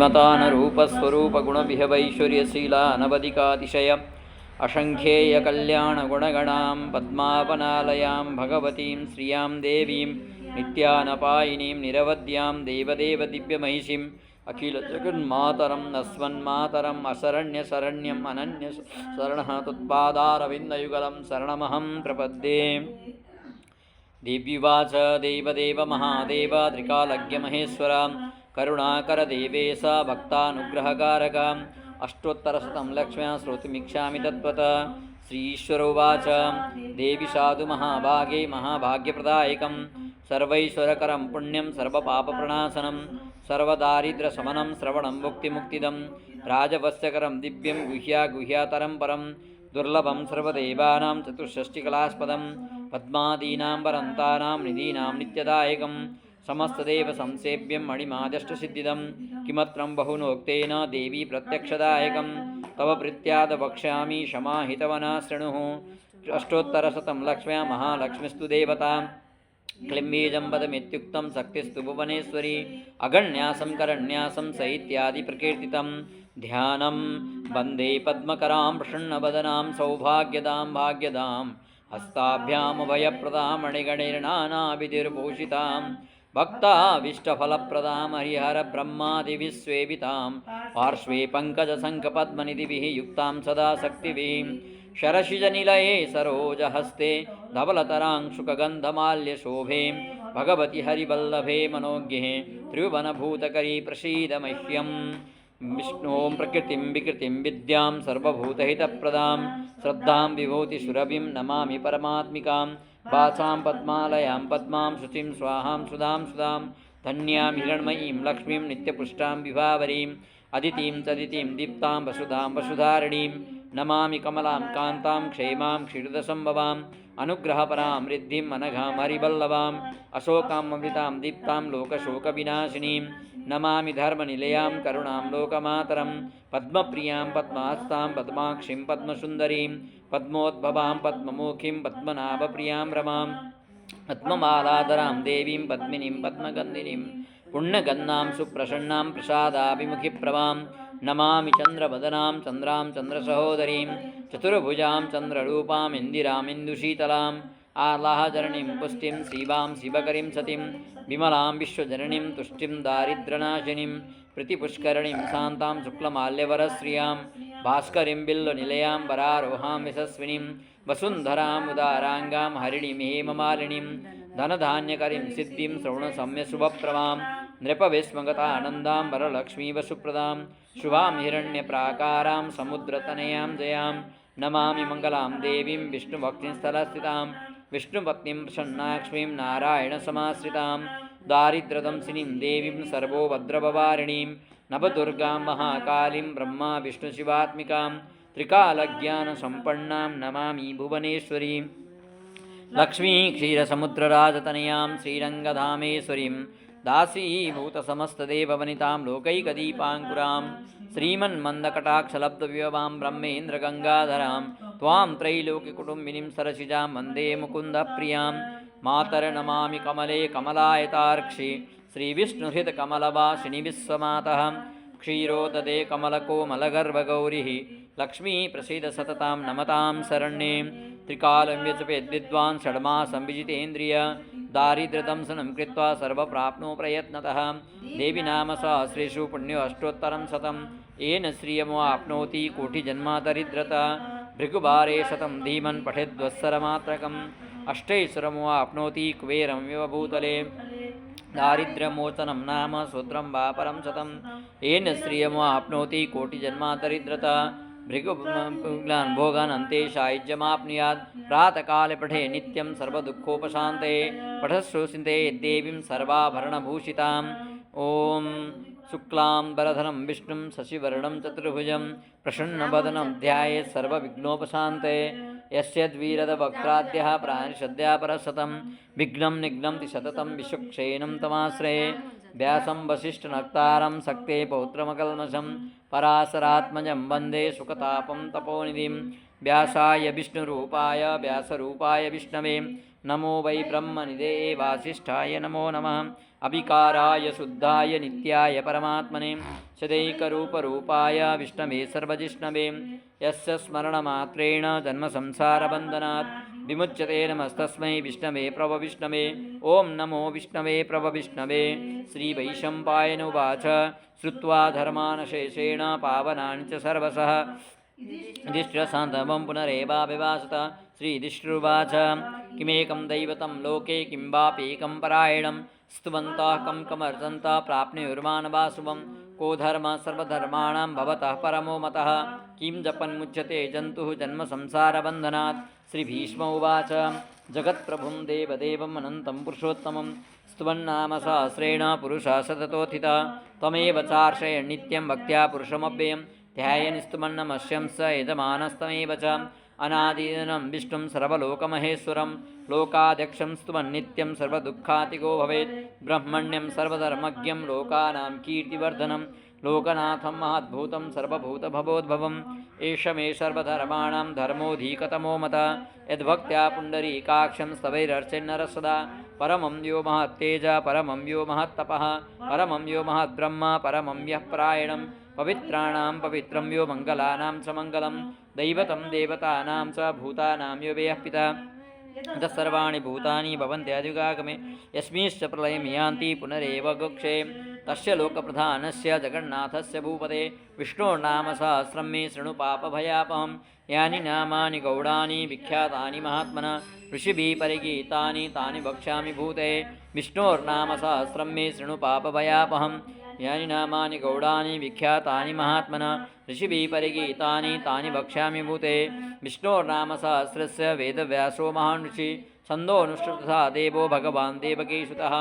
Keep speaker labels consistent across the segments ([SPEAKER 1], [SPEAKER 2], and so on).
[SPEAKER 1] श्रीमतानरूपस्वरूपगुणविहवैश्वर्यशीलानवदिकातिशय असङ्ख्येयकल्याणगुणगणां पद्मापनालयां भगवतीं श्रियां देवीं नित्यानपायिनीं निरवध्यां देवदेवदिव्यमहिषीम् अखिलजगन्मातरं नस्वन्मातरम् अशरण्यशरण्यम् अनन्यशरणः त्वत्पादारविन्दयुगलं शरणमहं प्रपद्ये। देव्युवाच देवदेव महादेव त्रिकालज्ञमहेश्वर करुणाकरदेवेश भक्तानुग्रहकारक अष्टोत्तरशतं लक्ष्म्या श्रोतुमिच्छामि तत्त्वतः। श्रीईश्वरोवाच देवि साधु महाभागे महाभाग्यप्रदायकं सर्वैश्वरकरं पुण्यं सर्वपापप्रणाशनं सर्वदारिद्र्यशमनं श्रवणं मुक्तिमुक्तिदं राजवस्यकरं दिव्यं गुह्यातरं परं दुर्लभं सर्वदेवानां चतुष्षष्टिकलास्पदं पद्मादीनां वरन्तानां निधीनां नित्यदायकं समस्तदेवसंसेव्यं मणिमादष्टसिद्धिदं किमत्रं बहुनोक्तेन देवी प्रत्यक्षदायकं तव प्रीत्याद वक्ष्यामि क्षमाहितवना शृणुः। अष्टोत्तरशतं लक्ष्म्या महालक्ष्मीस्तु देवता क्लिम्बीजं पदमित्युक्तं शक्तिस्तु भुवनेश्वरी अगण्यासं करण्यासं सहित्यादिप्रकीर्तितं ध्यानं वन्दे पद्मकरां प्रसन्नवदनां सौभाग्यदां भाग्यदां हस्ताभ्यामभयप्रदां मणिगणैर्नानाविधिर्भूषितां भक्ताभीष्टफलप्रदां हरिहरब्रह्मादिविश्वेवितां पार्श्वे पङ्कजशङ्खपद्मनिधिभिः युक्तां सदा शक्तिभिः शरशिजनिलये सरोजहस्ते धवलतरांशुकगन्धमाल्यशोभे भगवति हरिवल्लभे मनोज्ञे त्रिभुवनभूतकरी प्रसीद मह्यम्। विष्णों प्रकृतिं विकृतिं विद्यां सर्वभूतहितप्रदां श्रद्धां विभूतिसुरभिं नमामि परमात्मिकां वाचां पद्मालयां पद्मां शुचिं स्वाहां सुधां सुधां धन्यां हिरण्मयीं लक्ष्मीं नित्यपुष्टां विभावरीं अदितिं तदितिं दीप्तां वसुधां वसुधारिणीं नमामि कमलां कान्तां क्षेमां क्षीरदसम्भवाम् अनुग्रहपरां रिद्धिं अनघां हरिवल्लभाम् अशोकामृतां दीप्तां लोकशोकविनाशिनीं नमामि धर्मनिलयां करुणां लोकमातरं पद्मप्रियां पद्महस्तां पद्माक्षीं पद्मसुन्दरीं पद्मोद्भवां पद्ममुखीं पद्मनाभप्रियां रमां पद्ममालाधरां देवीं पद्मिनीं पद्मगन्धिनीं पुण्यगन्धां सुप्रसन्नां प्रसादाभिमुखिप्रभां नमामि चन्द्रवदनां चन्द्रां चन्द्रसहोदरीं चतुर्भुजां चन्द्ररूपाम् इन्दिराम् इन्दुशीतलाम् आह्लादरणीं पुष्टिं शिवां शिवकरीं सतीं विमलां विश्वजननीं तुष्टिं दारिद्र्यनाशिनीं प्रतिपुष्करणीं शान्तां शुक्लमाल्यवरश्रियां भास्करीं बिल्वनिलयां वरारोहां यशस्विनीं वसुन्धराम् उदाराङ्गां हरिणीं हेममालिनीं धनधान्यकरीं सिद्धिं श्रवणसम्यशुभप्रभां नृपविस्मगतानन्दां वरलक्ष्मी वसुप्रदां शुभां हिरण्यप्राकारां समुद्रतनयां जयां नमामि मङ्गलां देवीं विष्णुभक्तिस्थलस्थितां विष्णुपत्नीं प्रसन्नाक्ष्मीं नारायणसमाश्रितां दारिद्र्यदंसिनीं देवीं सर्वोपद्रववारिणीं नवदुर्गां महाकालीं ब्रह्मा विष्णुशिवात्मिकां त्रिकालज्ञानसम्पन्नां नमामि भुवनेश्वरीं लक्ष्मी क्षीरसमुद्रराजतनयां श्रीरङ्गधामेश्वरीं दासीभूतसमस्तदेववनितां लोकैकदीपाङ्कुरां श्रीमन्मन्दकटाक्षलब्धविभवां ब्रह्मेन्द्रगङ्गाधरां त्वां त्रैलोक्यकुटुम्बिनीं सरसिजां वन्दे मुकुन्दप्रियां मातर्नमामि कमले कमलायतार्क्षि श्रीविष्णुहृतकमलवासिनि विश्वमातः क्षीरोददे कमलकोमलगर्भगौरिः लक्ष्मी प्रसीद सततां नमतां शरण्ये त्रिकालं व्यजपेद्विद्वान् षड्मासं विजितेन्द्रिय दारिद्र्यदंशनं कृत्वा सर्वप्राप्नो प्रयत्नतः देवी नाम सहस्रेषु पुण्यो अष्टोत्तरं शतं येन श्रियमाप्नोति कोटिजन्मादरिद्रता भृगुवारे शतं धीमन् पठेद्वत्सरमात्रकम् अष्टैश्वरमाप्नोति कुबेरमिव भूतले दारिद्र्यमोचनं नाम सूत्रं वा परं शतं येन श्रियमाप्नोति कोटिजन्मादरिद्रता भृगुग्लान् भोगानन्ते सायुज्यमाप्नुयात् प्रातःकाले पठे नित्यं सर्वदुःखोपशान्ते पठश्रोषिते देवीं सर्वाभरणभूषिताम् ॐ शुक्लां वरधरं विष्णुं शशिवर्णं चतुर्भुजं प्रसन्नवदनं ध्यायेत् सर्वविघ्नोपशान्ते यस्यद्वीरदवक्त्राद्यः प्राणिषद्यापरशतं विघ्नं निघ्नन्ति सततं विशुक्षेणं तमाश्रये व्यासं वसिष्ठनक्तारं सक्ते पौत्रमकल्मषं पराशरात्मजं वन्दे सुखतापं तपोनिधिं व्यासाय विष्णुरूपाय व्यासरूपाय विष्णवे नमो वै ब्रह्मनिधे वासिष्ठाय नमो नमः अविकाराय शुद्धाय नित्याय परमात्मने सदैकरूपरूपाय विष्णवे सर्वजिष्णवे यस्य स्मरणमात्रेण जन्मसंसारबन्धनात् विमुच्यते नमस्तस्मै विष्णवे प्रभविष्णवे ॐ नमो विष्णवे प्रभविष्णवे श्रीवैशम्पायन उवाच श्रुत्वा धर्मानशेषेण पावनानि च सर्वशः युधिष्ठिरसान्तवं पुनरेवाभिभाषत श्रीयुधिष्ठिरुवाच किमेकं दैवतं लोके किं वाप्येकं परायणं स्तुवन्तः कं कमर्चन्तः प्राप्नुयुर्मानवा शुभं को धर्मः सर्वधर्माणां भवतः परमो मतः किं जपन्मुच्यते जन्तुः जन्मसंसारबन्धनात् श्रीभीष्म उवाच जगत्प्रभुं देवदेवम् अनन्तं पुरुषोत्तमं स्तुवन्नाम सहस्रेण पुरुषः सततोत्थितः त्वमेव चार्षय नित्यं भक्त्या पुरुषमव्ययं ध्यायन् स्तुमन्नमस्यं स यजमानस्तमेव च अनादिनं विष्णुं सर्वलोकमहेश्वरं लोकाध्यक्षं स्तुवन्नित्यं सर्वदुःखातिको भवेत् ब्रह्मण्यं सर्वधर्मज्ञं लोकानां कीर्तिवर्धनं लोकनाथं महद्भूतं सर्वभूतभवोद्भवम् एष मे सर्वधर्माणां धर्मोऽधिकतमो मतः यद्भक्त्या पुण्डरीकाक्षं स्तवैरर्चेन्नरः सदा परमं यो महत्तेज परमं यो महत्तपः परमं यो महद्ब्रह्म परमं यः परायणं पवित्राणां पवित्रं यो मङ्गलानां च मङ्गलं दैवतं देवतानां च भूतानां यो व्ययः पिता तत्सर्वाणि भूतानि भवन्त्यधिगागमे यस्मिंश्च प्रलयं यान्ति पुनरेव गुक्षे तस्य लोकप्रधानस्य जगन्नाथस्य भूपते विष्णोर्नाम सहस्रं मे शृणु पापभयापहं यानि नामानि गौडानि विख्यातानि महात्मना ऋषिभिः परिगीतानि तानि वक्ष्यामि भूते विष्णोर्नाम सहस्रं मे शृणु पापभयापहं यानि नामानि गौडानि विख्यातानि महात्मना ऋषिभिः परिगीतानि तानि वक्ष्यामि भूते विष्णोर्नाम सहस्रस्य वेदव्यासो महान् ऋषि छन्दोऽनुष्ठुतः देवो भगवान् देवकीसुतः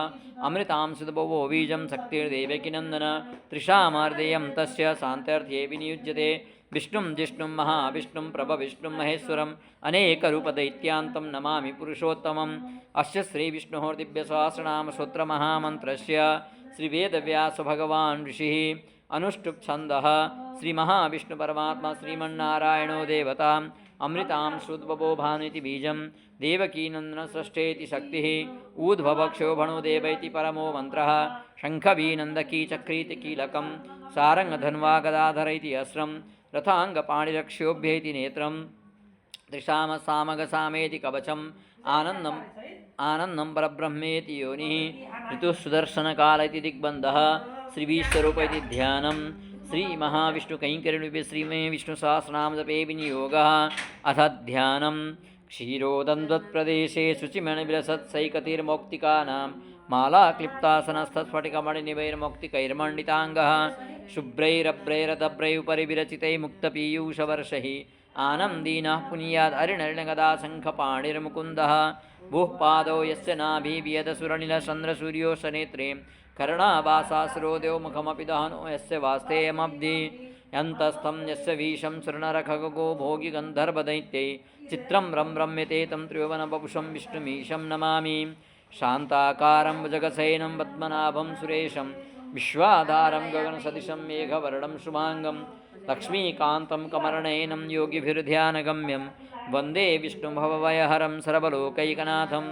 [SPEAKER 1] अमृतां सुतभवो बीजं शक्तिर्देवकीनन्दन त्रिषामार्देयं तस्य शान्त्यर्थे विनियुज्यते विष्णुं जिष्णुं महाविष्णुं प्रभविष्णुं महेश्वरम् अनेकरूपदैत्यान्तं नमामि पुरुषोत्तमम् अस्य श्रीविष्णोः दिव्यसहस्रनामस्तोत्रमहामन्त्रस्य श्रीवेदव्यासभगवान् ऋषिः अनुष्टुप् छन्दः श्रीमहाविष्णुपरमात्मा श्रीमन्नारायणो देवताम् अमृतां श्रुद्भवो भानुति बीजं देवकीनन्दनसृष्टेति शक्तिः ऊद्भवक्षोभणो देव इति परमो मन्त्रः शङ्खवीनन्दकी चक्रीति कीलकं सारङ्गधन्वा गदाधर इति अस्रं रथाङ्गपाणिरक्षोभ्य इति नेत्रं त्रिशामसामगसामेति कवचम् आनन्दं परब्रह्मेति योनिः ऋतुः सुदर्शनकाल इति दिग्बन्धः श्रीविश्वरूप इति ध्यानं श्रीमहाविष्णुकैङ्कर्यरूपे श्रीमे विष्णुसहस्रनाम जपे विनियोगः अथ ध्यानं क्षीरोदन्वत्प्रदेशे शुचिमणिविलसत्सैकतिर्मौक्तिकानां मालाक्लिप्तासनस्थस्फटिकमणिनिवैर्मौक्तिकैर्मण्डिताङ्गः शुभ्रैरभ्रैरदभ्रैः उपरि विरचितैः मुक्तपीयूषवर्षैः आनन्दीनः पुनीयाद् अरिणर्णगदाशङ्खपाणिर्मुकुन्दः भूः पादौ यस्य नाभिर्वियदसुरनिलचन्द्रसूर्यो सनेत्रे कर्णावासासुरोदयो मुखमपि दहनो यस्य वास्तेयमब्धि यन्तस्थं यस्य भीषं सुरनरखगो भोगि गन्धर्वदैत्यै चित्रं रम्यते तं त्रिभुवनवपुषं विष्णुमीशं नमामि शान्ताकारं भुजगशयनं पद्मनाभं सुरेशं विश्वाधारं गगनसदृशं मेघवर्णं शुभाङ्गं लक्ष्मीकान्तं कमलनयनं योगिभिर्ध्यानगम्यं वन्दे विष्णुभवभयहरं सर्वलोकैकनाथं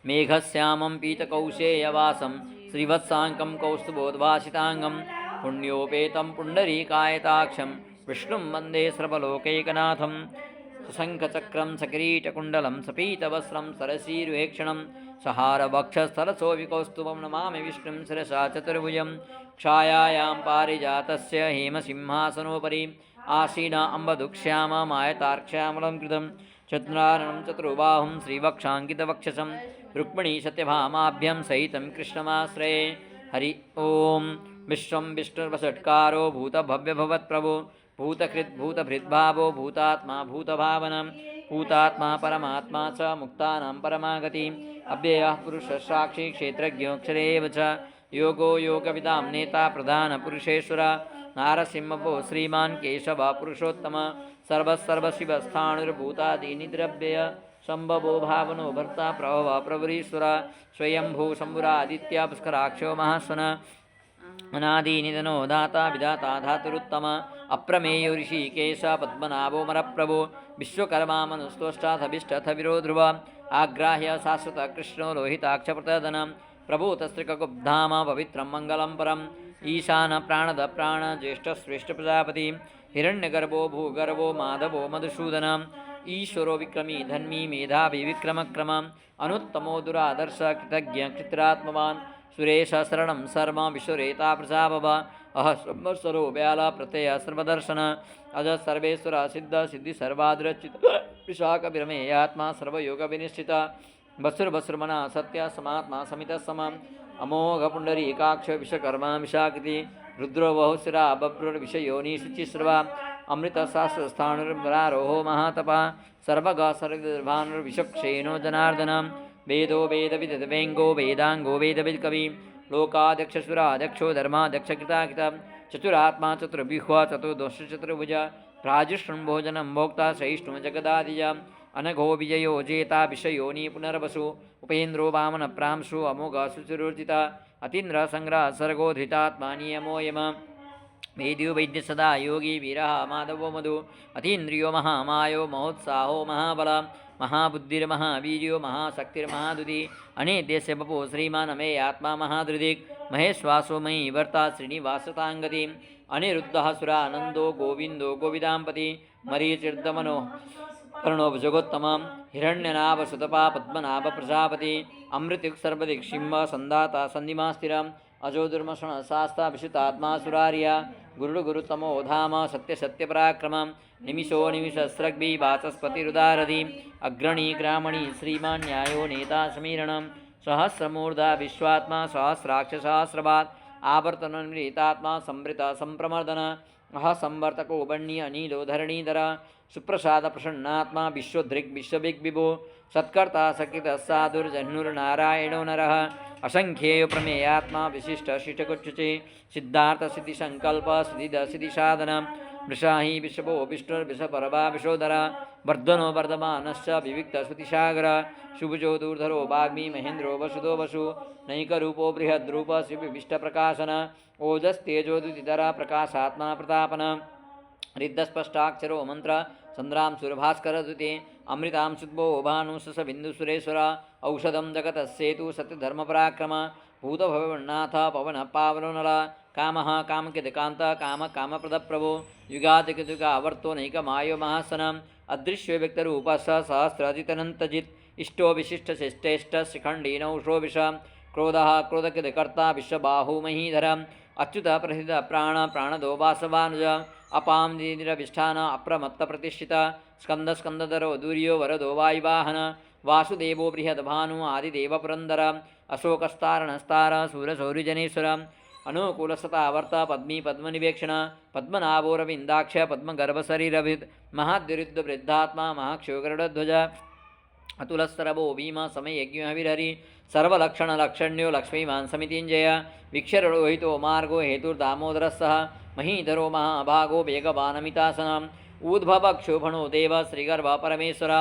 [SPEAKER 1] मेघश्यामं पीतकौशेयवासं श्रीवत्साङ्कं कौस्तुभोद्भासिताङ्गं पुण्योपेतं पुण्डरीकायताक्षं विष्णुं वन्दे सर्वलोकैकनाथं सुशङ्खचक्रं सकिरीटकुण्डलं सपीतवस्त्रं सरसीरुहेक्षणं सहारवक्षस्थलशोभिकौस्तुभं नमामि विष्णुं शिरसा चतुर्भुजं छायायां पारिजातस्य हेमसिंहासनोपरि आसीन अम्बदुक्ष्याममायतार्क्ष्यामलं कृतं चतुराननं चतुर्बाहुं श्रीवक्षाङ्कितवक्षसं रुक्मिणी सत्यभामाभ्यं सहितं कृष्णमाश्रये हरि ओं विश्वं विष्णुर्वषट्कारो भूतभव्यभवत्प्रभो भूतकृद्भूतभृद्भावो भूतात्मा भूतभावनं भूतात्मा परमात्मा च मुक्तानां परमागति अव्ययः पुरुषः साक्षी क्षेत्रज्ञोऽक्षरे एव च योगो योगविदां नेता प्रधानपुरुषेश्वर नारसिंहो श्रीमान् केशव पुरुषोत्तम सर्वशिवस्थाणुर्भूतादीनि द्रव्यय सम्भवो भावनो भर्ता प्रभव प्रभुरीश्वर स्वयंभू शम्भुरादित्य पुष्कराक्षो महास्वन अनादिनिधनो दाता विधाता धातुरुत्तम अप्रमेयो ऋषिकेश पद्मनाभो मरप्रभो विश्वकर्मा मनुस्तोष्टाथ विष्टथ विरो ध्रुव आग्राह्य शाश्वत कृष्णो लोहिताक्षप्रतदनं प्रभूतस्त्रिकगुब्धाम पवित्रं मङ्गलं परम् ईशान प्राणद प्राण ज्येष्ठ श्रेष्ठ प्रजापति हिरण्यगर्भो भूगर्भो माधवो मधुसूदन ईश्वरो विक्रमी धन्वी मेधावी विक्रमक्रम अनुत्तमो दुरादर्श कृतज्ञ कृत्रात्मवान् सुरेश शरणं सर्व विश्वरेता प्रजाभव अह संवत्सरो व्याल प्रत्यय सर्वदर्शन अज सर्वेश्वर सिद्ध सिद्धि सर्वाद्रचित विशाख विरमेयात्मा सर्वयोग विनिश्चित बसुर बसुरमना सत्य समात्मा समित समम अमोघ पुंडरीकाक्ष विश्वकर्मा विशाकृति रुद्रो बहुशिरा बभ्रुर्विषयोनि शुचिश्रवा अमृत शास्त्र स्थाणुर्मरारोहो महातपा सर्वग सर्वभानुर्विषक्षेणो जनार्दन वेदो वेदविदवेङ्गो वेदाङ्गो वेदविद्कवि लोकाध्यक्षसुराध्यक्षो धर्माध्यक्षकृताकृत चतुरात्मा चतुर्व्यूह चतुर्दोष चतुर्भुज प्राजुष्णुभोजनं भोक्ता सहिष्णु जगदादिज अनघो विजयो जेता विषयोनि पुनर्वसु उपेन्द्रो वामन प्रांशु अमोघ सुचुरुर्जिता अतीन्द्र संग्रह सर्गो धृतात्मा नियमो यम वेद्यो वैद्य सदा योगी वीरः माधवो मधु अतीन्द्रियो महामायो महोत्साहो महाबल महाबुद्धिर्महावीर्यो महाशक्तिर्महादुति अनेद्यस्य बपो श्रीमान् मे आत्मा महाधृदिक् महेश्वासो मयि वर्ता श्रीनिवासताङ्गति अनिरुद्धः सुरानन्दो गोविन्दो गोविदाम्पति मरीचिर्दमनो कर्णोप जगोत्तमं हिरण्यनाभ सुतपा पद्मनाभ प्रजापति अमृतिक सर्वदिक् सिंह संदाता संधिमास्थिरम् अजो दुर्मषण शास्ता विशुतात्मा सुरार्या गुरुतमो धाम सत्य सत्य पराक्रमं निमिषो निमिषस्रग्भि वाचस्पतिरुदारधि अग्रणी ग्रामणी श्रीमान् न्यायो नेता समीरणं सहस्रमूर्धा विश्वात्मा सहस्राक्ष सहस्रपात् आवर्तननितात्मा संवृत संप्रमर्दन अह संवर्तको बण्य अनिलो धरणीधर सुप्रसाद प्रसन्नात्मा विश्वदृक् विश्वभिग्विभो सत्कर्ता सकृत साधुर्जह्नुर्नारायणो नरः असंख्येय प्रमेयात्मा विशिष्ट शिष्टकुच्युचे सिद्धार्थ सिद्धि संकल्प सिद्धिद सिद्धि साधन वृषाहि विषभो विष्णुर्विषपरभा विशोधर वर्धनो वर्धमानश्च विविक्त श्रुतिसागर शुभुजो दूर्धरो वाग्मी महेन्द्रो वसुदो वसु नैकरूपो बृहद्रूप शिविष्टप्रकाशन ओजस्तेजोदुतिधर प्रकाशात्मा प्रतापन रिद्धस्पष्टाक्षरो मंत्र संद्राम सुरभास्करदुते अमृतां सुद्भो भानुसस बिन्दुसुरेश्वर औषधं जगतस्सेतु सत्यधर्मपराक्रम भूतभवनाथ पवन पावननल कामः कामकिदकान्त काम कामप्रदप्रभो युगादिकयुगावर्तो नैकमायो महासनम् अदृश्यो व्यक्तरूपः सहस्राजितनन्तजित् इष्टो विशिष्टशिष्टेष्ट शिखण्डीनौषो विष क्रोधः क्रोधकिदकर्ता विश्वबाहु महीधरम् अच्युत प्रसिद्ध प्राण प्राणदो वासवानुज अपां दीनिरभिष्ठान अप्रमत्त प्रतिष्ठित स्कंद स्कंदधरो दूर्यो वरदो वायुवाहन वासुदेवो बृहद्भानु आदिदेव पुरंदर अशोकस्तारणस्तार सूरसौरिजनेश्वर अनुकूलसतावर्त पद्मी पद्मनिवेक्षण पद्मनाभोरविन्दाक्ष पद्मगर्भशरीरभित् महाद्युरुद्धवृद्धात्मा महाक्षोगरुडध्वज अतुलस्तरभो भीम समयज्ञहविरहरि सर्वलक्षणलक्षण्यो लक्ष्मीमान् समितिञ्जय वीक्षरोहितो मार्गो हेतुर्दामोदरस्सः महीधरो महाभागो वेगवानमितासनम् ऊद्भवक्षोभणो देव श्रीगर्भ परमेश्वर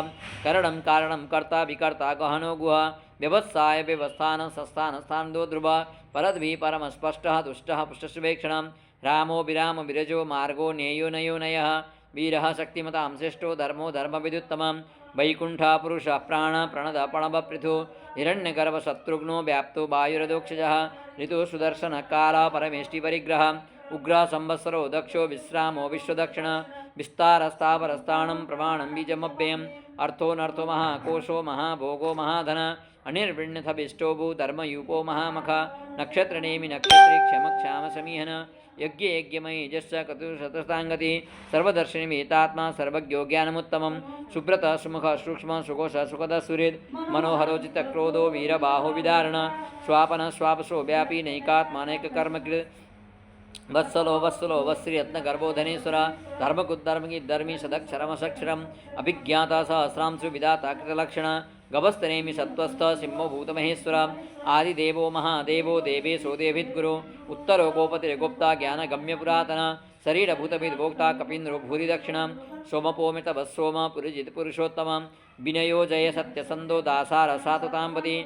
[SPEAKER 1] करणं कारणं कर्ता विकर्ता गहनो गुह व्यवस्थाय व्यवस्थान संस्थान स्थानो ध्रुव परद्भि परमस्पष्टः तुष्टः पुष्टशुभेक्षणं रामो विराम विरजो मार्गो न्ययो नयो नयः वीरः शक्तिमतां श्रेष्ठो धर्मो धर्मविदुत्तमं वैकुण्ठ पुरुष प्राण प्रणद प्रणवपृथु हिरण्यगर्भशत्रुघ्नो व्याप्तो वायुरदोक्षजः ऋतु सुदर्शन काल परमेष्टिपरिग्रह उग्र संवत्सरो दक्षो विश्रामो विश्वदक्षिण विस्तारस्तावरस्ताणं प्रमाणं बीजमव्ययम् अर्थोनर्थो महाकोशो महाभोगो महाधन अनिर्वृण्यथभिष्टोभू धर्मयूपो महामख नक्षत्रनेमि नक्षत्रे क्षमक्षाम समीहन यज्ञ यज्ञमयी यश्च कतुशतस्ताङ्गति सर्वदर्शिनीमेतात्मा सर्वज्ञो ज्ञानमुत्तमं सुब्रत सुमुख सूक्ष्म सुकोश सुखद सुहृद् मनोहरो चित्तक्रोधो वीरबाहो विदारण स्वापन स्वापसो व्यापी नैकात्मानैककर्मकृत् वत्सलो वत्सलो वत्स्यरत्नगर्भोधनेश्वर धर्मकुद्धर्मगिद्धर्मी सदक्षरमसक्षरम् अभिज्ञाता सहस्रांशु विधाता कृतलक्षण गभस्तनेमि सत्त्वस्थ सिंहो भूतमहेश्वर आदिदेवो महादेवो देवेशो देविद्गुरु उत्तरो गोपतिर्गुप्ता ज्ञानगम्यपुरातन शरीरभूतविद्भोक्ता कपीन्द्रो भूरिदक्षिण सोमपोमितवत्सोम पुरुजित् पुरुषोत्तमं विनयो जय सत्यसन्दो दासार सातुताम्पति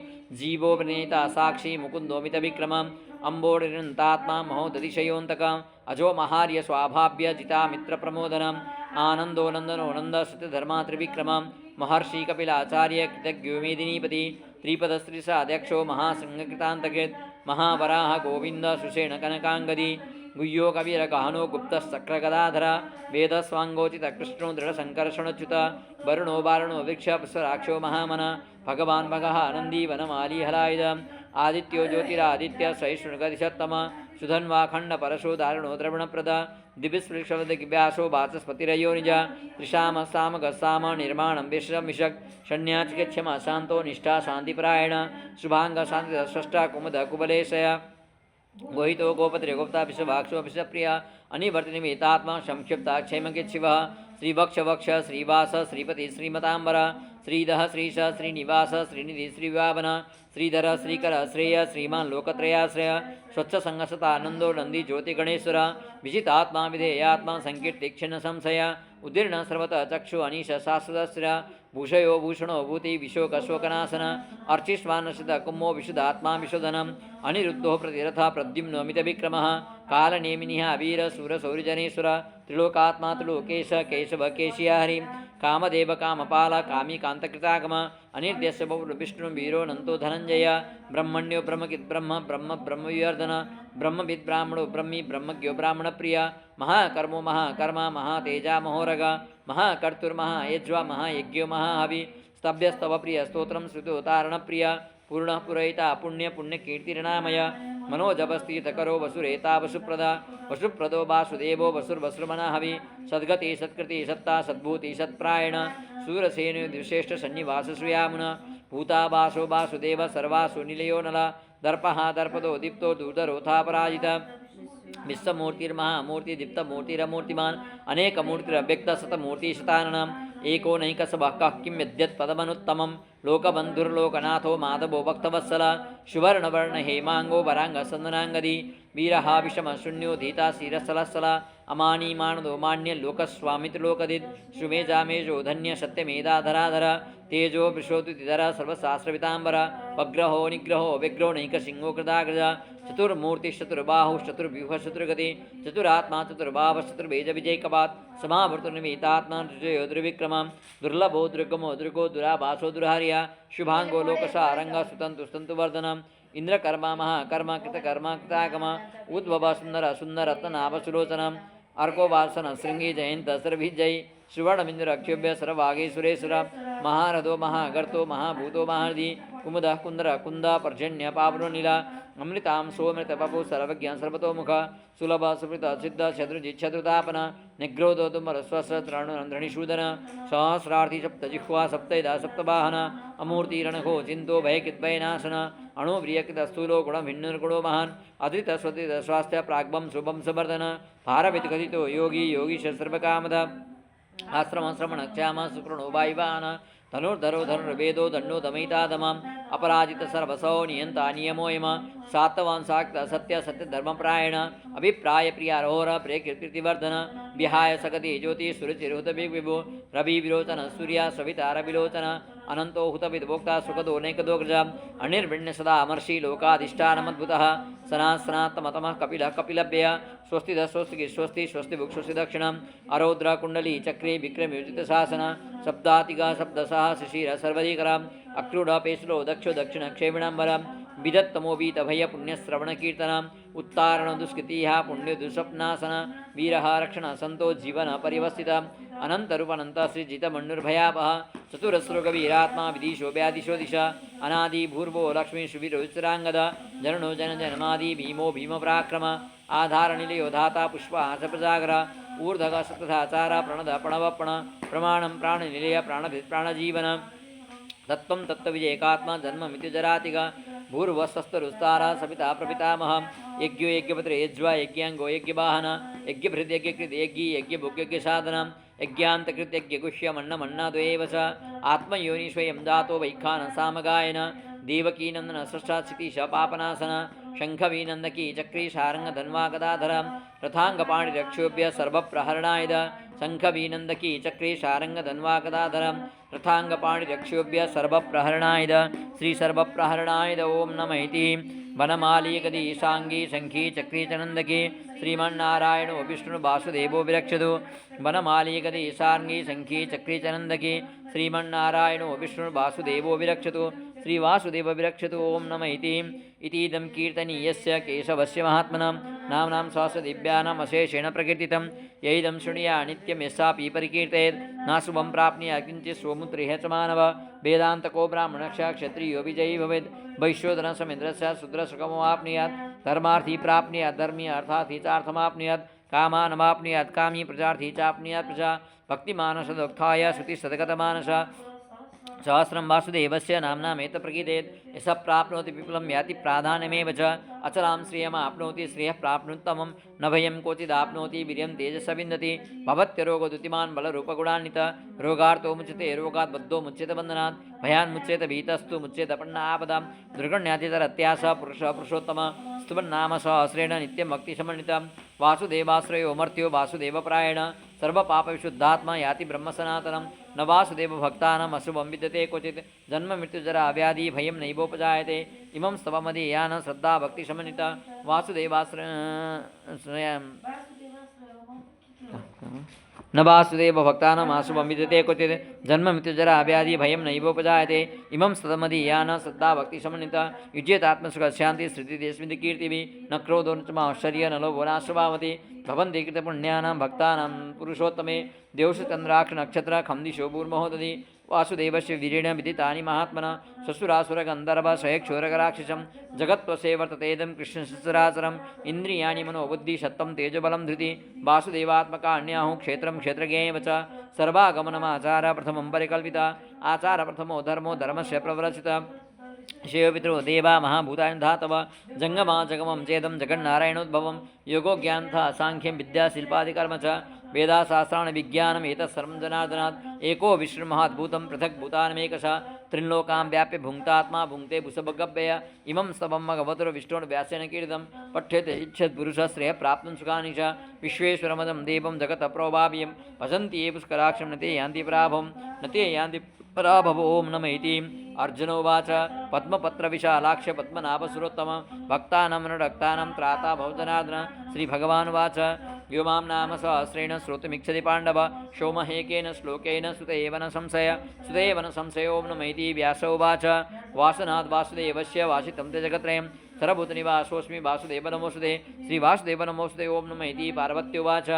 [SPEAKER 1] जीवो प्रणीता साक्षी मुकुन्दो मितविक्रमम् अम्बोडिरन्तात्मा महोदतिशयोऽन्तकम् अजो महार्य स्वाभाव्य जिता मित्रप्रमोदनम् आनन्दो नन्दनो नन्द श्रुतिधर्मा त्रिविक्रमम् महर्षि कपिलाचार्य कृतज्ञो मेदिनीपति त्रिपदस्त्रिसाध्यक्षो महासिंहकृतान्तकृत् महावराह गोविन्द सुषेण कनकाङ्गदी गुह्यो कविरगहनो गुप्तश्चक्रगदाधर वेदस्वाङ्गोचितकृष्णो दृढसङ्कर्षणच्युत वरुणो वारुणो वृक्षपुष्पराक्षो महामन भगवान् भगः आनन्दी वनमालीहलायुध आदित्यो ज्योतिरादित्य सहिष्णुगदिशत्तम सुधन्वाखण्डपरशो दारुणो द्रवणप्रद दिव्यस्पृशवदिव्यासो वाचस्पतिरयो निज त्रिशामसामगसाम निर्माणं विषमिषक् षण्या शान्तो निष्ठा शान्तिपरायण शुभाङ्गशान्तिषष्टा कुमुद कुबलेशय गोहितो गोपत्रे गोप्ता विश्वभाक्षो विश्वप्रिया अनिवर्तिनिमितात्मा संक्षिप्ता क्षेमकिच्छिवः श्रीवक्षवक्ष श्रीवास श्रीपति श्रीमताम्बर श्रीदः श्रीश श्रीनिवास श्रीनिधि श्रीवावन श्रीधर श्रीकर श्रेय श्रीमान् लोकत्रयाश्रय स्वच्छसङ्गसतानन्दो नन्दी ज्योतिगणेश्वर विजितात्मा विधेयात्मा संकीर्तिक्षिण संशय उदीर्ण सर्वतः चक्षु अनीश शाश्वतश्र भूषयो भूषणो भूति विशोकशोकनाशन अर्चिष्वानशित कुम्भो विशुद्धात्मा विशोधनम् अनिरुद्धो प्रतिरथ प्रद्युम्नो मितविक्रमः कालनेमिनिः वीर सूरसौरिजनेश्वर त्रिलोकात्मा त्रिलोकेश केशव केशिया हरि कामदेव कामपाल कामी कान्तकृतागम अनिर्देश्य विष्णु वीरो नन्तो धनञ्जय ब्रह्मण्यो ब्रह्मकिद् ब्रह्म ब्रह्म ब्रह्मविवर्धन ब्रह्मविद् ब्राह्मणो ब्रह्मी ब्रह्मज्ञो ब्राह्मणप्रिय महाकर्मो महाकर्मा महातेजा महोरग महाकर्तुर्महायज्वा महायज्ञो महाहवि स्तभ्यस्तवप्रिय स्तोत्रं श्रुतोतारणप्रिय पूर्णः पुरयिता पुण्यपुण्यकीर्तिर्नामय मनोजपस्तीर्थकरो वसुरेता वसुप्रदा वसुप्रदो वासुदेवो वसुर्वसुर्मनहवि सद्गति सत्कृति सत्ता सद्भूति सत्प्रायण सूरसेन द्विश्रेष्ठसन्निवासश्रियामुन भूतावासो वासुदेव सर्वासु निलयो नल दर्पः दर्पदो दीप्तो दूर्धरोथापराजित विश्वमूर्तिर्महामूर्ति दीप्तमूर्तिरमूर्तिमान् अनेकमूर्तिरव्यक्तशतमूर्तिशताननम् एको नैकसभः कः किं यद्यत् पदमनुत्तमं लोकबन्धुर्लोकनाथो माधवो भक्तवत्सल सुवर्णवर्ण हेमांगो वरांगसन्दनांगदी वीरः विषमशून्यो धीता शिरसलसल अमानी मानदो मान्य लोकस्वामित्लोकदित् सुमेजामेजो धन्य सत्यमेधाधराधर तेजो विश्वोतिधर सर्वशास्त्रवितांबर वग्रहो निग्रहो विग्रहो नैकसिंहो कृताग्रज चतुर्मूर्तिश्चतुर्बाहुश्चतुर्व्यूहश्चतुर्गति चतुरात्मा चतुर्बाहुश्चतुर्वेजविजयकपात् समावृतनिमितात्मा दुर्विक्रमं दुर्लभो दुर्गमो दुर्गो दुराभासो दुर्हार्य शुभांगो लोकसारंग सुतंतु स्तंतुवर्धनम् इंद्रकर्मा महाकर्मा कृतकर्मा कृतागम उद्भव सुंदर सुंदर रत्नाभ सुलोचनम् अर्को वासन श्रृंगी जयंत सर्विजय सुवर्णमिंदुरक्षोभ्य सर्वागेश्वरेश्वर महारथो महागर्तो महाभूतो महारथी कुमुदः कुंदर कुंद पर्जन्य पावनो नीला अमृतां सोमृत पपु सर्वज्ञान सर्वतोमुख सुलभ सुकृत सिद्ध शत्रुजिच्छत्रुतापन निग्रोधो तुमर स्वसत्राणुरन्ध्रणिशूदन सहस्रार्थी सप्तजिह्वा सप्तैदा सप्तवाहन अमूर्तिरणघो चिन्तो भयकृद्भयनाशन अणुव्रियकृत स्थूलो गुणभिन्नुर्गुणो महान् अधृत स्वधित स्वास्थ्य प्राग्भं शुभं सुवर्धन भारवित्कथितो योगी योगीश सर्वकामद आश्रम श्रवण क्षाम सुकृणो वायुवान धनुर्धरो धनुर्वेदो दण्डो दमयितादमम् अपराजित सर्वसौ नियंता नियमो यम सात्वान् साक्त सत्य सत्य धर्मप्रायण अभिप्राय प्रियारोहर प्रियकीर्तिवर्धन विहाय सकति ज्योति सुरुचिरुत विभु रवि विलोचन सूर्य सविता रविलोचन अनंतो हुत विद्भोक्ता सुखदो नैकदोग्रज अनिर्विण्य सदा अमर्षि लोकाधिष्ठानमद्भुतः सनातनतमः कपिलः कपिलभ्य स्वस्ति स्वस्ति स्वस्ति स्वस्ति भुक् स्वस्ति दक्षिणम् अरौद्र कुंडली चक्रे विक्रमयोजित शासन शब्दातिगा शब्दसः शिशिर सर्वधिकरम् अक्रूढ पेशलो दक्षो दक्षिण क्षेमिणाम्बरम् विदत्तमो वीतभय पुण्यश्रवणकीर्तनम् उत्तारण दुष्कृतिः पुण्य दुःस्वप्नासन वीरः रक्षण संतो जीवन परिवस्थितम् अनंतरूपनंत श्रीजितमण्डुर्भयापः चतुरस्रुगवीरात्मा विदिशो व्यादिशो दिशा अनादि भूर्वो लक्ष्मी सुवीरोच्चरांगद जननो जन जन्मादि भीमो भीमपराक्रम आधारनिलयो धाता पुष्पहासप्रजागर ऊर्धग सप्तधाचार प्रणद प्रणवपण प्रमाणं प्राणनिलय प्राणभित् प्राणजीवन तत्त्वं तत्त्वविजयकात्मा जन्ममित्युजरातिग भूर्वस्वस्तरुस्तार सपिता प्रपितामह यज्ञो यज्ञपत्रे यज्वा यज्ञांगो यज्ञवाहन यज्ञभृत् यज्ञकृत यज्ञी यज्ञभुग्यज्ञसाधनं यज्ञान्तकृत यज्ञगुह्यमन्नमन्नाद्वयेव च आत्मयोनि स्वयं जातो वैखानसामगायन देवकीनन्दन सृष्टाक्षितिश पापनाशन शङ्खवीनन्दकी चक्री शारङ्गधन्वागदाधर रथाङ्गपाणिरक्षोभ्य सर्वप्रहरणायुध शङ्खवीनन्दकी चक्री शारङ्गधन्वागदाधर रथाङ्गपाणिरक्षोभ्य सर्वप्रहरणायुध श्रीसर्वप्रहरणायुध ओं नमः इति वनमालीकदी ईशाङ्गी शङ्खी चक्री च नन्दकी श्रीमन्नारायणो विष्णु वासुदेवो विरक्षतु वनमालीकदी ईशाङ्गी शङ्खी चक्री च नन्दकी श्रीमन्नारायणो विष्णु वासुदेवो विरक्षतु श्रीवासुदेवविरक्षतु ॐ नमः इतीदं कीर्तनीयस्य केशवस्य महात्मनां नाम्नां सहस्रदिव्यानाम् अशेषेण प्रकीर्तितं यैदं शृणुया नित्यं यस्यापि परिकीर्तयेत् नाशुभं प्राप्नुयात् किञ्चित् स्वमुत्रिह च मानव वेदान्तको ब्राह्मणक्ष क्षत्रियो विजयी भवेत् वैश्योधनसमेन्द्रस्य शूद्रसुखमवाप्नुयात् धर्मार्थी प्राप्नुयात् धर्मी अर्थार्थी चार्थमाप्नुयात् कामानवाप्नुयात् कामी प्रजार्थी चाप्नुयात् प्रजा भक्तिमानसदोक्ताय श्रुतिसदगतमानस सहस्रं वासुदेवस्य नाम्नामेत प्रकीर्तयेत् यः प्राप्नोति विपुलं याति प्राधान्यमेव च अचलां श्रियमाप्नोति श्रियः प्राप्नुत्तमं न भयं क्वचिदाप्नोति वीर्यं तेजस विन्दति भवत्यरोगदुतिमान् बलरूपगुणान्वित रोगार्तो मुच्यते रोगात् बद्धो मुच्यते बन्धनात् भयान् मुच्येत भीतस्तु मुच्येत पन्नापदां दुर्गण्यातितरत्यास पुरुषः पुरुषोत्तम स्तुवन्नाम सहस्रेण नित्यं भक्तिसमन्वितं वासुदेवाश्रयो मर्त्यो वासुदेवप्रायण सर्वपापविशुद्धात्मा याति ब्रह्मसनातनं न वासुदेवभक्तानाम् अशुभं विद्यते क्वचित् जन्म मृत्युजरा व्याधि भयं नैवोपजायते इमं स्तवमदीयान श्रद्धा भक्तिसमन्विता न वासुदेवभक्तानाम् अशुभं विद्यते क्वचित् जन्म मृत्युजरा व्याधि भयं नैवोपजायते इमं स्तवमदीयान श्रद्धा भक्तिसमन्विता युज्येतात्मसुखशान्ति श्रुतिदेस्मिन् कीर्तिभिः न क्रोधो न च माश्चर्य न लोभो नाश्वभावति भवन्ति कृतपुण्यानां भक्तानां पुरुषोत्तमे देवशचन्द्राक्षनक्षत्र खंदिशो भूर्महोदधि वासुदेवस्य वीरेण विदितानि महात्मना ससुरासुरगन्धर्व सहेक्षोरगराक्षसं जगत्वसे वर्ततेदं कृष्णसचराचरम् इन्द्रियाणि मनोबुद्धिशत्तं तेजबलं धृति वासुदेवात्मकान्याहुः क्षेत्रं क्षेत्रज्ञेव च सर्वागमनमाचार प्रथमं परिकल्पिता आचार प्रथमो धर्मो धर्मस्य प्रव्रचिता शिवपितरो देवा महाभूतानि धातव जङ्गमा जगमं चेदं जगन्नारायणोद्भवं योगो ज्ञानथा साङ्ख्यं विद्या शिल्पादिकर्म च वेदाशास्त्राणि विज्ञानम् एतत्सर्वं जनार्दनात् एको विष्णुमहाद्भूतं पृथक् भूतानमेकशः त्रिलोकां व्याप्य भुङ्क्तात्मा भुङ्क्ते भुसभगव्यय इमं स्तवं भगवतोर्विष्णुर्व्यासेन कीर्तितं पठ्यते इच्छत् पुरुषः श्रेयः प्राप्तुं सुखानि च विश्वेश्वरमदं देवं जगतः प्रोभाव्यं भजन्ति ये पुष्कराक्षं न ते यान्ति पराभवं न ते यान्ति पराभव ओं नमः इति अर्जुनोवाच पद्मपत्रविशालाक्ष पद्मनाभसुरोत्तम भक्तानां नरक्तानां त्राता भवजनार्दन श्रीभगवानुवाच यो मां नाम सहस्रेण श्रोतुमिच्छति पाण्डव सोमहेकेन श्लोकेन सुतेव न संशय ओं नमः इति व्यास उवाच वासनाद् वासुदेवस्य वासितं ते जगत्त्रयं सर्वभूतनिवासोऽस्मि वासुदेव नमोऽस्तुते श्रीवासुदेव नमोऽस्तुते ओं नमः इति पार्वत्युवाच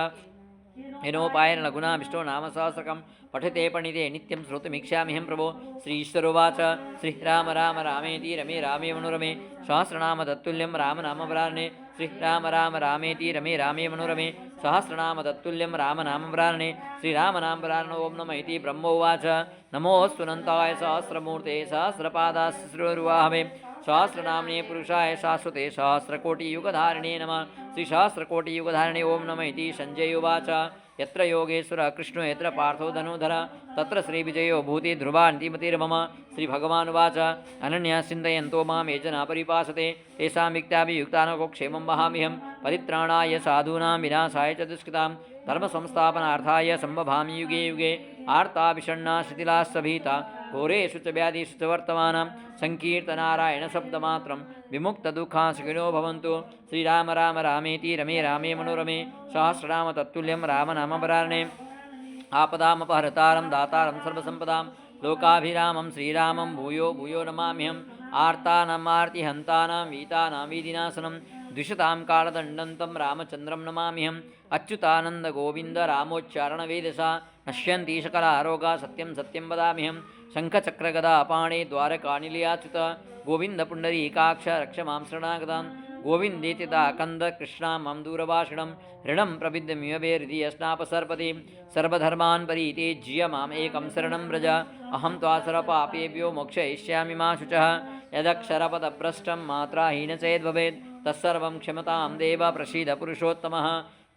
[SPEAKER 1] येनोपायेन लघुना विष्णो नाम सहस्रकं पठते पणिते नित्यं श्रोतुमिच्छाम्यहं प्रभो श्रीश्वरोवाच श्रीराम राम रामेति रमे रामे मनोरमे सहस्रनाम तत्तुल्यं राम नाम वराणे श्रीराम राम रामेति रमे रामे मनोरमे सहस्रनाम तत्तुल्यं राम नाम वराणे श्रीराम नाम वराण ओं नमः इति ब्रह्मोवाच नमोऽस्तुनन्ताय सहस्रमूर्ते सहस्रपादाश्रुवाहवे सहस्रनाम्ने पुरुषाय शाश्वते सहस्रकोटियुगधारिणे नमः श्रीसहस्रकोटियुगधारिणे ओं नमः इति सञ्जय उवाच यत्र योगेश्वरः कृष्णो यत्र पार्थो धनुधर तत्र श्रीविजयो भूति ध्रुवा नीतिमतिर्मम श्रीभगवानुवाच अनन्या चिन्तयन्तो मां ये जना परिपासते तेषां युक्ताभियुक्तानको क्षेमं वहाम्यहं परित्राणाय साधूनां विनाशाय च दुष्कृतां धर्मसंस्थापनार्थाय सम्भवामि युगे युगे आर्ताभिषण्णा शिथिलास्सभीता घोरेषु च व्याधिषु च वर्तमानां संकीर्तनारायणशब्दमात्रं विमुक्तदुःखाः सुखिनो भवन्तु श्रीराम राम रामेति रमे रामे मनोरमे सहस्रनाम तत्तुल्यं राम नाम वराणे आपदामपहर्तारं दातारं सर्वसम्पदां लोकाभिरामं श्रीरामं भूयो भूयो नमाम्यहम् आर्तानामार्तिहन्तानां वीतानां वीदिनाशनं द्विषतां कालदण्डन्तं रामचन्द्रं नमाम्यहम् अच्युतानन्दगोविन्द रामोच्चारणवेदसा नश्यन्ति सकलारोगा सत्यं सत्यं वदाम्यहं शङ्खचक्रगदापाणे द्वारकानिलयाच्युत गोविन्दपुण्डरीकाक्ष रक्ष मां शरणागतां गोविन्देति दाकन्द कृष्णां मां दूरभाषिणं ऋणं प्रविद्यमिवे हृदि अस्नापसर्पति सर्वधर्मान् परित्यज्य माम् एकं शरणं व्रज अहं त्वा सर्वपापेभ्यो मोक्षयिष्यामि मा शुचः यदक्षरपदभ्रष्टं मात्राहीनचेद्भवेत् तत्सर्वं क्षमतां देव प्रसीद पुरुषोत्तमः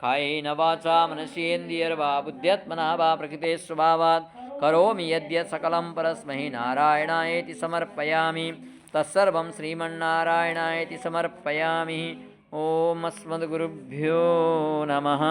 [SPEAKER 1] कायेन वाचा मनसेन्द्रियर्वा बुद्ध्यात्मना वा प्रकृते स्वभावात् करोमि यद्यत् सकलं परस्मै नारायणायेति समर्पयामि तत्सर्वं श्रीमन्नारायणायेति समर्पयामि ओम अस्मद्गुरुभ्यो नमः।